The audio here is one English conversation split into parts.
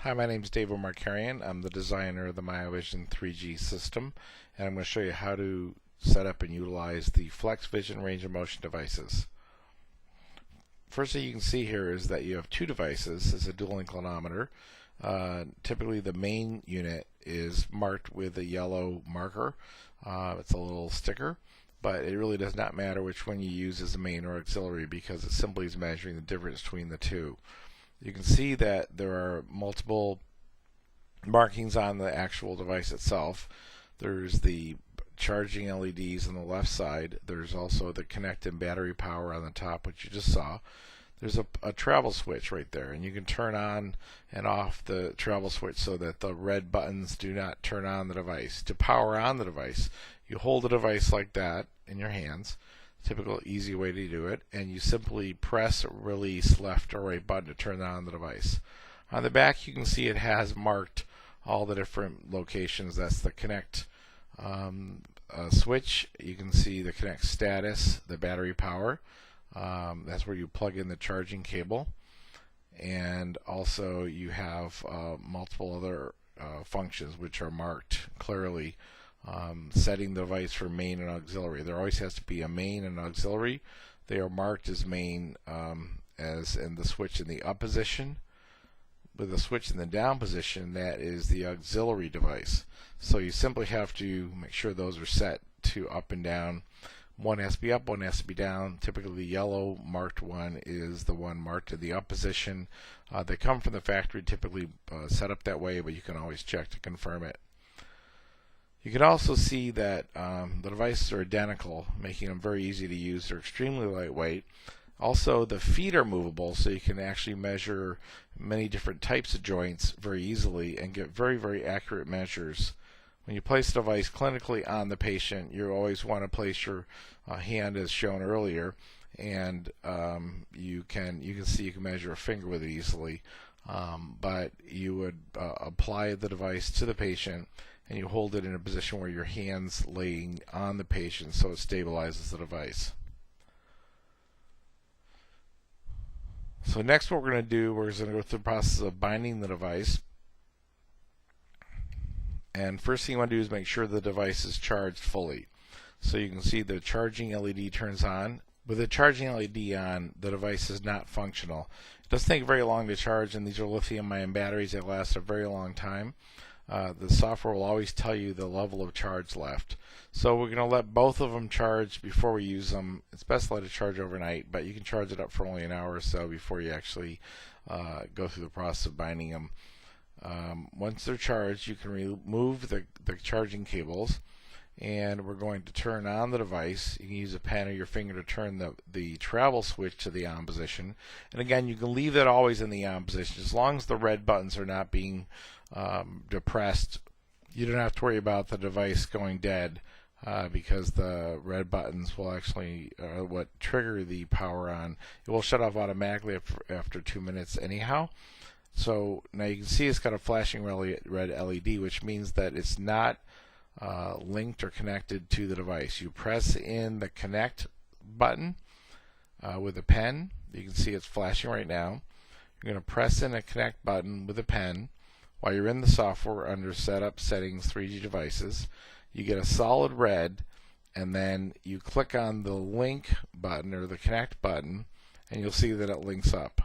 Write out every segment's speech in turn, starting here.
Hi, my name is David Markarian. I'm the designer of the FlexVision 3G system, and I'm going to show you how to set up and utilize the FlexVision range of motion devices. First thing you can see here is that you have two devices. It's a dual inclinometer. Typically the main unit is marked with a yellow marker. It's a little sticker, but it really does not matter which one you use as the main or auxiliary because it simply is measuring the difference between the two. You can see that there are multiple markings on the actual device itself. There's the charging LEDs on the left side. There's also the connect and battery power on the top, which you just saw. There's a travel switch right there, and you can turn on and off the travel switch so that the red buttons do not turn on the device. To power on the device, you hold the device like that in your hands. Typical easy way to do it, and you simply press release left or right button to turn on the device. On the back you can see it has marked all the different locations. That's the connect switch. You can see the connect status, the battery power. That's where you plug in the charging cable, and also you have multiple other functions which are marked clearly. Setting the device for main and auxiliary. There always has to be a main and auxiliary. They are marked as main as in the switch in the up position. With the switch in the down position, that is the auxiliary device. So you simply have to make sure those are set to up and down. One has to be up, one has to be down. Typically the yellow marked one is the one marked in the up position. They come from the factory, typically set up that way, but you can always check to confirm it. You can also see that the devices are identical, making them very easy to use. They're extremely lightweight. Also, the feet are movable, so you can actually measure many different types of joints very easily and get very, very accurate measures. When you place the device clinically on the patient, you always want to place your hand as shown earlier, and you can see you can measure a finger with it easily. But you would apply the device to the patient, and you hold it in a position where your hand's laying on the patient so it stabilizes the device. So next what we're going to do, we're going to go through the process of binding the device. And first thing you want to do is make sure the device is charged fully. So you can see the charging LED turns on. With the charging LED on, the device is not functional. It doesn't take very long to charge, and these are lithium-ion batteries that last a very long time. The software will always tell you the level of charge left. So we're going to let both of them charge before we use them. It's best to let it charge overnight, but you can charge it up for only an hour or so before you actually go through the process of binding them. Once they're charged, you can remove the charging cables, and we're going to turn on the device. You can use a pen or your finger to turn the travel switch to the on position. And again, you can leave that always in the on position. As long as the red buttons are not being depressed, you don't have to worry about the device going dead because the red buttons will actually what trigger the power on. It will shut off automatically after 2 minutes anyhow. So now you can see it's got a flashing red LED, which means that it's not linked or connected to the device. You press in the connect button with a pen. You can see it's flashing right now. You're going to press in a connect button with a pen. While you're in the software under Setup Settings 3G Devices, you get a solid red, and then you click on the link button or the connect button, and you'll see that it links up.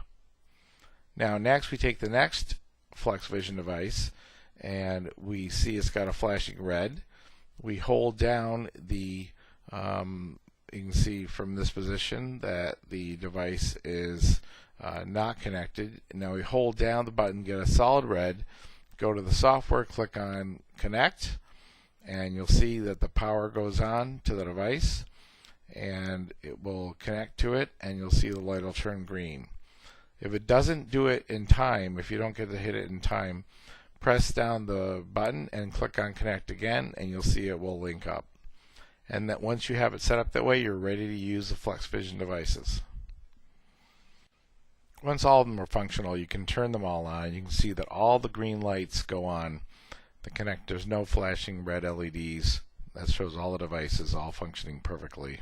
Now next we take the next FlexVision device, and we see it's got a flashing red. We hold down the you can see from this position that the device is not connected. Now we hold down the button, get a solid red, go to the software, click on connect, and you'll see that the power goes on to the device, and it will connect to it, and you'll see the light will turn green. If it doesn't do it in time, if you don't get to hit it in time, press down the button and click on connect again, and you'll see it will link up. And that once you have it set up that way, you're ready to use the FlexVision devices. Once all of them are functional, you can turn them all on. You can see that all the green lights go on. The connect, there's no flashing red LEDs. That shows all the devices all functioning perfectly.